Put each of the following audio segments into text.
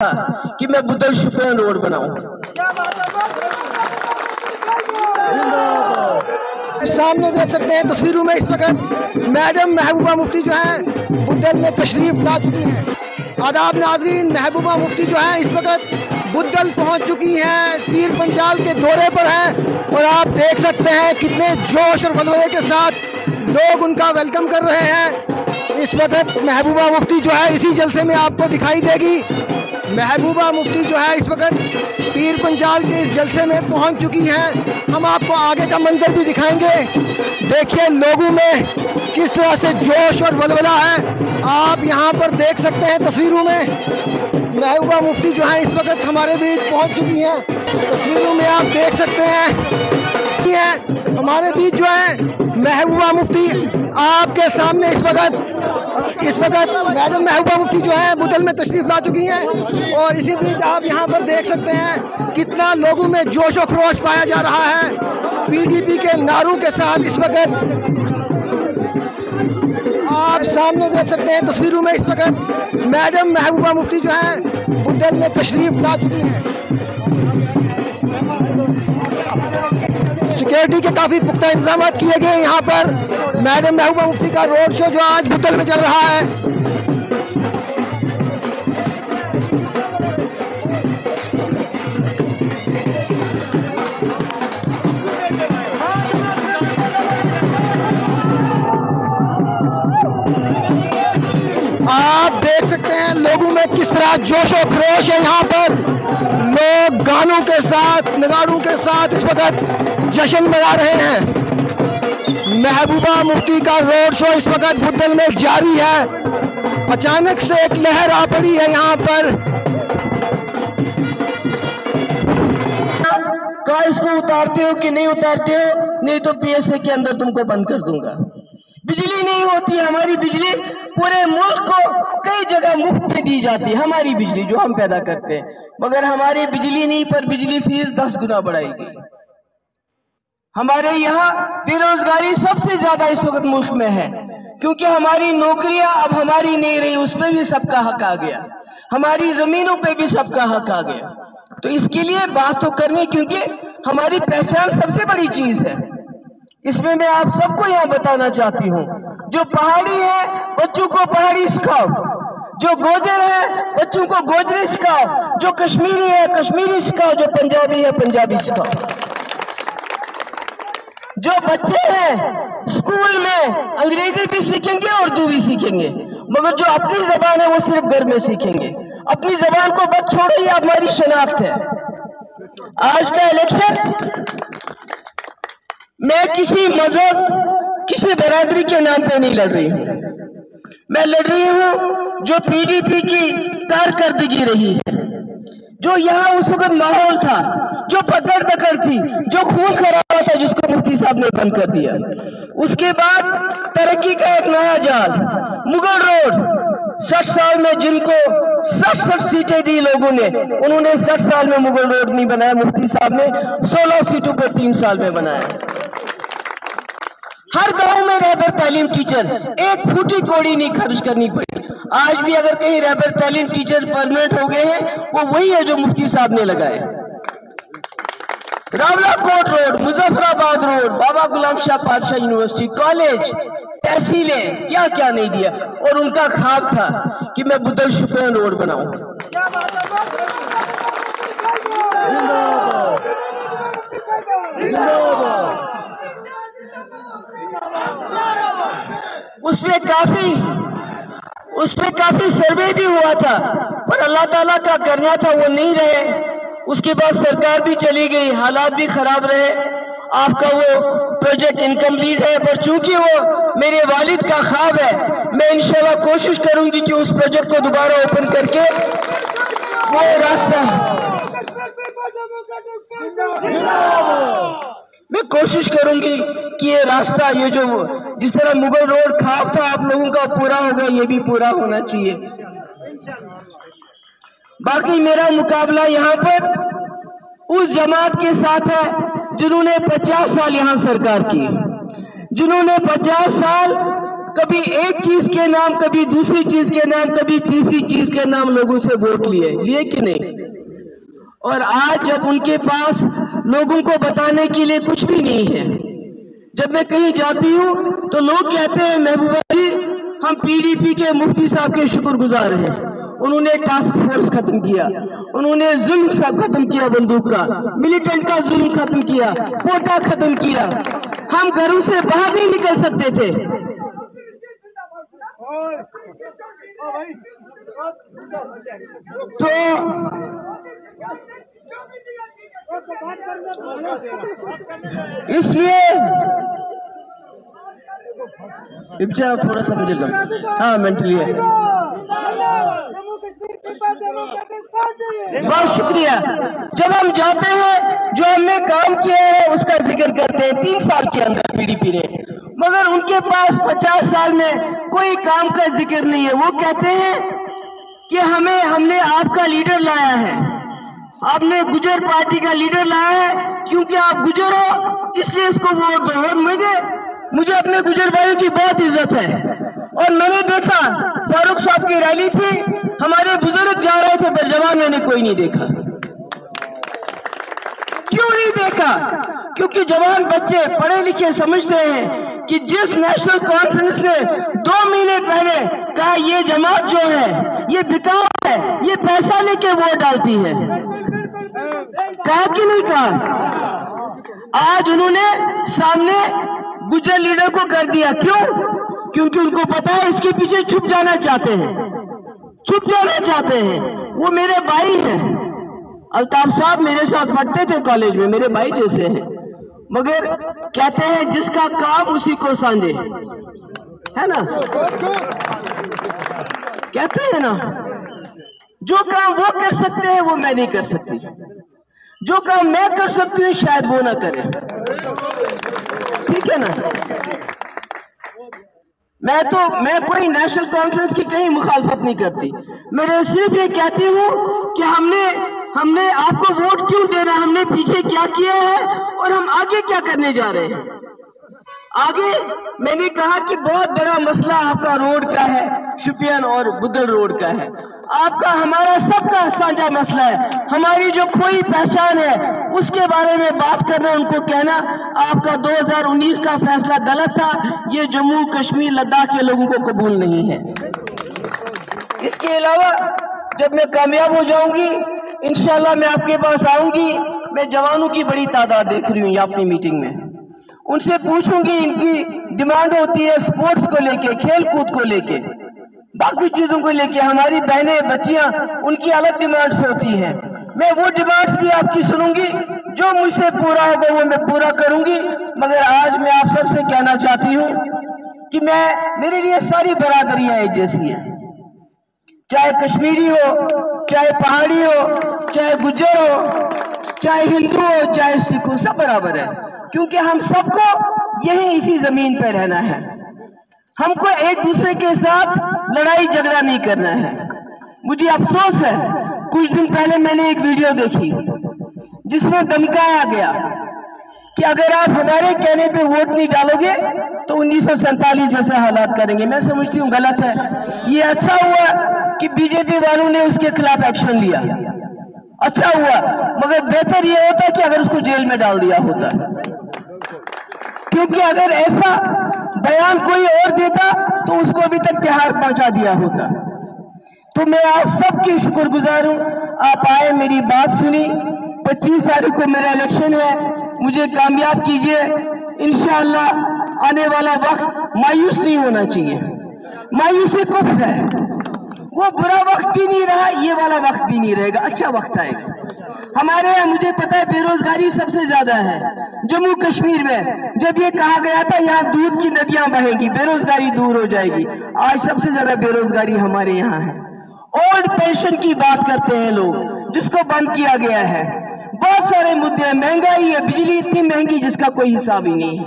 कि मैं बुद्धल शुपियां रोड बनाऊं। सामने देख सकते हैं तस्वीरों में इस वक्त मैडम महबूबा मुफ्ती जो है बुद्धल में तशरीफ ला चुकी हैं। आदाब नाज़रीन, महबूबा मुफ्ती जो है इस वक्त बुद्धल पहुंच चुकी हैं, पीर पंजाल के दौरे पर हैं और आप देख सकते हैं कितने जोश और वलवले के साथ लोग उनका वेलकम कर रहे हैं। इस वक्त महबूबा मुफ्ती जो है इसी जलसे में आपको दिखाई देगी। महबूबा मुफ्ती जो है इस वक्त पीर पंजाल के इस जलसे में पहुंच चुकी हैं। हम आपको आगे का मंजर भी दिखाएंगे। देखिए लोगों में किस तरह से जोश और वलवला है, आप यहां पर देख सकते हैं तस्वीरों में। महबूबा मुफ्ती जो है इस वक्त हमारे बीच पहुंच चुकी हैं। तस्वीरों में आप देख सकते हैं हमारे बीच जो है महबूबा मुफ्ती आपके सामने इस वक्त मैडम महबूबा मुफ्ती जो है बुद्धल में तशरीफ ला चुकी हैं और इसी बीच आप यहां पर देख सकते हैं कितना लोगों में जोश और खरोश पाया जा रहा है। पीडीपी के नारों के साथ इस वक्त आप सामने देख सकते हैं तस्वीरों में इस वक्त मैडम महबूबा मुफ्ती जो है बुद्धल में तशरीफ ला चुकी हैं। सिक्योरिटी के काफ़ी पुख्ता इंतजाम किए गए यहाँ पर। मैडम महबूबा मुफ्ती का रोड शो जो आज बुद्धल में चल रहा है। आप देख सकते हैं लोगों में किस तरह जोश और खरोश है। यहाँ पर लोग गानों के साथ, नगाड़ों के साथ इस वक्त जश्न मना रहे हैं। महबूबा मुफ्ती का रोड शो इस वक्त बुद्धल में जारी है। अचानक से एक लहर आ पड़ी है यहाँ पर। का इसको उतारते हो कि नहीं उतारते हो, नहीं तो पीएसए के अंदर तुमको बंद कर दूंगा। बिजली नहीं होती है हमारी बिजली, पूरे मुल्क को कई जगह मुफ्त में दी जाती है हमारी बिजली जो हम पैदा करते हैं, मगर हमारी बिजली नहीं पर बिजली फीस 10 गुना बढ़ाई गई। हमारे यहाँ बेरोजगारी सबसे ज्यादा इस वक्त मुल्क में है, क्योंकि हमारी नौकरियां अब हमारी नहीं रही, उसमें भी सबका हक आ गया, हमारी जमीनों पे भी सबका हक आ गया। तो इसके लिए बात तो करनी, क्योंकि हमारी पहचान सबसे बड़ी चीज है। इसमें मैं आप सबको यहाँ बताना चाहती हूँ, जो पहाड़ी है बच्चों को पहाड़ी सिखाओ, जो गोजर है बच्चों को गोजरी सिखाओ, जो कश्मीरी है कश्मीरी सिखाओ, जो पंजाबी है पंजाबी सिखाओ। जो बच्चे हैं स्कूल में अंग्रेजी भी सीखेंगे और उर्दू भी सीखेंगे, मगर जो अपनी जबान है वो सिर्फ घर में सीखेंगे। अपनी जबान को बच छोड़ो, ये हमारी शनाख्त है। आज का इलेक्शन मैं किसी मजहब, किसी बरादरी के नाम पे नहीं लड़ रही हूं, मैं लड़ रही हूं जो पीडीपी की कारकर्दगी रही है, जो यहाँ उस वक्त माहौल था, जो पकड़ दकड़ थी, जो खून खराबा था, जिसको मुफ्ती साहब ने बंद कर दिया। उसके बाद तरक्की का एक नया जाल, मुगल रोड 60 साल में जिनको 60 सीटें दी लोगों ने, उन्होंने 60 साल में मुगल रोड नहीं बनाया, मुफ्ती साहब ने 16 सीटों पर 3 साल में बनाया। हर गांव में रहबर तालीम टीचर, एक फूटी कौड़ी नहीं खर्च करनी पड़ी। आज भी अगर कहीं रहबर तालीम टीचर परमानेंट हो गए हैं, वो वही है जो मुफ्ती साहब ने लगाए। रावलाकोट रोड, मुजफ्फराबाद रोड, बाबा गुलाम शाह पातशाह यूनिवर्सिटी, कॉलेज, तहसीलें, क्या क्या नहीं दिया। और उनका ख्वाब था कि मैं बुद्धल शुपियां रोड बनाऊं। उसपे काफी सर्वे भी हुआ था, पर अल्लाह ताला का करना था वो नहीं रहे। उसके बाद सरकार भी चली गई, हालात भी खराब रहे, आपका वो प्रोजेक्ट इनकम्प्लीट है। पर चूंकि वो मेरे वालिद का ख्वाब है, मैं इंशाल्लाह कोशिश करूंगी कि उस प्रोजेक्ट को दोबारा ओपन करके वो रास्ता, मैं कोशिश करूंगी कि ये रास्ता, ये जो जिस तरह मुगल रोड ख्वाब था आप लोगों का पूरा होगा, ये भी पूरा होना चाहिए। बाकी मेरा मुकाबला यहाँ पर उस जमात के साथ है जिन्होंने 50 साल यहाँ सरकार की, जिन्होंने 50 साल कभी एक चीज के नाम, कभी दूसरी चीज के नाम, कभी तीसरी चीज के नाम लोगों से वोट लिए कि नहीं? और आज जब उनके पास लोगों को बताने के लिए कुछ भी नहीं है, जब मैं कहीं जाती हूँ तो लोग कहते हैं महबूबा जी हम पीडीपी के मुफ्ती साहब के शुक्रगुजार हैं, उन्होंने टास्क फोर्स खत्म किया, उन्होंने जुल्म सब खत्म किया, बंदूक का मिलिटेंट का जुल्म खत्म किया, कोटा खत्म किया, हम घरों से बाहर नहीं निकल सकते थे। तो इसलिए बेचारा थोड़ा सा मुझे लगा, हाँ मेंटली है। बहुत शुक्रिया। जब हम जाते हैं जो हमने काम किया है उसका जिक्र करते हैं 3 साल के अंदर पीडीपी ने, मगर उनके पास 50 साल में कोई काम का जिक्र नहीं है। वो कहते हैं कि हमने आपका लीडर लाया है, आपने गुजर पार्टी का लीडर लाया है, क्योंकि आप गुजर हो इसलिए इसको वोट दो। और मुझे अपने गुजर भाइयों की बहुत इज्जत है, और मैंने देखा फारूक साहब की रैली थी, हमारे बुजुर्ग जा रहे थे, पर जवान मैंने कोई नहीं देखा। क्यों नहीं देखा? क्योंकि जवान बच्चे पढ़े लिखे समझते हैं कि जिस नेशनल कॉन्फ्रेंस ने 2 महीने पहले कहा ये जमात जो है ये बिकाऊ है, ये पैसा लेके वोट डालती है, कहा कि नहीं कहा? आज उन्होंने सामने गुजर लीडर को कर दिया। क्यों? क्योंकि उनको पता है इसके पीछे छुप जाना चाहते हैं। वो मेरे भाई हैं, अल्ताफ साहब मेरे साथ पढ़ते थे कॉलेज में, मेरे भाई जैसे हैं, मगर कहते हैं जिसका काम उसी को सांझे, है ना? कहते हैं ना, जो काम वो कर सकते हैं वो मैं नहीं कर सकती, जो काम मैं कर सकती हूँ शायद वो ना करे, ठीक है ना? मैं कोई नेशनल कॉन्फ्रेंस की कहीं मुखालफत नहीं करती, मैं सिर्फ ये कहती हूँ कि हमने आपको वोट क्यों देना, हमने पीछे क्या किया है और हम आगे क्या करने जा रहे हैं। आगे मैंने कहा कि बहुत बड़ा मसला आपका रोड का है, शुपियन और बुद्धल रोड का है, आपका हमारा सबका साझा मसला है। हमारी जो खोई पहचान है उसके बारे में बात करना, उनको कहना आपका 2019 का फैसला गलत था, ये जम्मू कश्मीर लद्दाख के लोगों को कबूल नहीं है। इसके अलावा जब मैं कामयाब हो जाऊंगी इंशाल्लाह मैं आपके पास आऊंगी, मैं जवानों की बड़ी तादाद देख रही हूँ यहाँ अपनी मीटिंग में, उनसे पूछूंगी इनकी डिमांड होती है स्पोर्ट्स को लेके, खेल कूद को लेके, बाकी चीजों को लेके, हमारी बहनें बच्चियां उनकी अलग डिमांड्स होती हैं। मैं वो डिमांड्स भी आपकी सुनूंगी, जो मुझसे पूरा होगा वो मैं पूरा करूंगी। मगर आज मैं आप सबसे कहना चाहती हूँ कि मेरे लिए सारी बरादरियां एक जैसी हैं, चाहे कश्मीरी हो, चाहे पहाड़ी हो, चाहे गुज्जर हो, चाहे हिंदू हो, चाहे सिख हो, सब बराबर है, क्योंकि हम सबको यही इसी जमीन पर रहना है। हमको एक दूसरे के साथ लड़ाई झगड़ा नहीं करना है। मुझे अफसोस है, कुछ दिन पहले मैंने एक वीडियो देखी जिसमें धमकाया गया कि अगर आप हमारे कहने पे वोट नहीं डालोगे तो 1947 जैसे हालात करेंगे। मैं समझती हूँ गलत है। ये अच्छा हुआ कि बीजेपी वालों ने उसके खिलाफ एक्शन लिया, अच्छा हुआ, मगर बेहतर यह होता कि अगर उसको जेल में डाल दिया होता, क्योंकि अगर ऐसा बयान कोई और देता तो उसको अभी तक तिहाड़ पहुंचा दिया होता। तो मैं आप सबकी शुक्रगुजार हूं, आप आए, मेरी बात सुनी। 25 तारीख को मेरा इलेक्शन है, मुझे कामयाब कीजिए इंशाअल्लाह। आने वाला वक्त मायूस नहीं होना चाहिए, मायूसी कुफ्र है, वो बुरा वक्त भी नहीं रहा, ये वाला वक्त भी नहीं रहेगा, अच्छा वक्त आएगा। हमारे यहाँ मुझे पता है बेरोजगारी सबसे ज्यादा है जम्मू कश्मीर में। जब ये कहा गया था यहाँ दूध की नदियां बहेगी, बेरोजगारी दूर हो जाएगी, आज सबसे ज्यादा बेरोजगारी हमारे यहाँ है। ओल्ड पेंशन की बात करते हैं लोग, जिसको बंद किया गया है। बहुत सारे मुद्दे हैं, महंगाई है, बिजली इतनी महंगी जिसका कोई हिसाब ही नहीं है।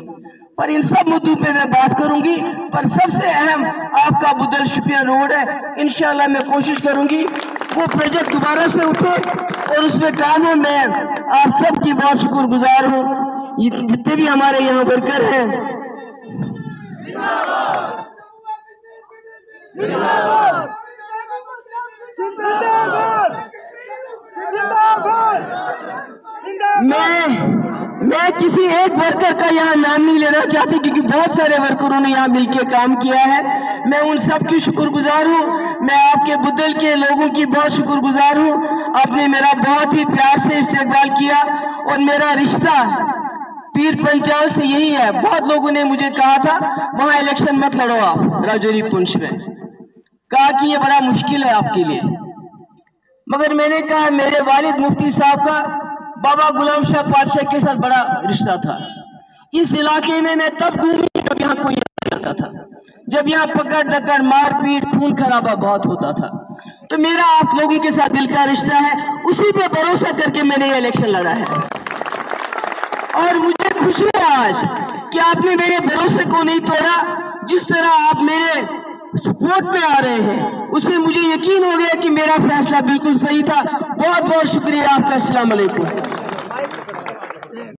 पर इन सब मुद्दों पे मैं बात करूंगी, पर सबसे अहम आपका बुद्धल शुपियन रोड है। इंशाल्लाह मैं कोशिश करूंगी वो प्रोजेक्ट दोबारा से उठे और उसमें काम हो। मैं आप सबकी बहुत शुक्रगुजार हूँ, जितने भी हमारे यहाँ वर्कर हैं, मैं किसी एक वर्कर का यहाँ नाम नहीं लेना चाहती, क्योंकि बहुत सारे वर्करों ने यहाँ मिलकर काम किया है। मैं उन सब की शुक्रगुजार हूँ। मैं आपके बुद्धल के लोगों की बहुत शुक्रगुजार हूँ। आपने मेरा बहुत ही प्यार से इस्तेकबाल किया और मेरा रिश्ता पीर पंचाल से यही है। बहुत लोगों ने मुझे कहा था वहां इलेक्शन मत लड़ो आप राजौरी पुंछ में, कहा कि ये बड़ा मुश्किल है आपके लिए, मगर मैंने कहा मेरे वालिद मुफ्ती साहब का बाबा गुलाम शाह पातशाह के साथ बड़ा रिश्ता था। इस इलाके में मैं तब घूमी जब यहाँ कोई आता था, जब यहाँ पकड़ दकड़ मारपीट खून खराबा बहुत होता था। तो मेरा आप लोगों के साथ दिल का रिश्ता है, उसी पे भरोसा करके मैंने ये इलेक्शन लड़ा है। और मुझे खुशी है आज कि आपने मेरे भरोसे को नहीं तोड़ा। जिस तरह आप मेरे सपोर्ट में आ रहे हैं उससे मुझे यकीन हो गया कि मेरा फैसला बिल्कुल सही था। बहुत बहुत शुक्रिया आपका। अस्सलाम वालेकुम।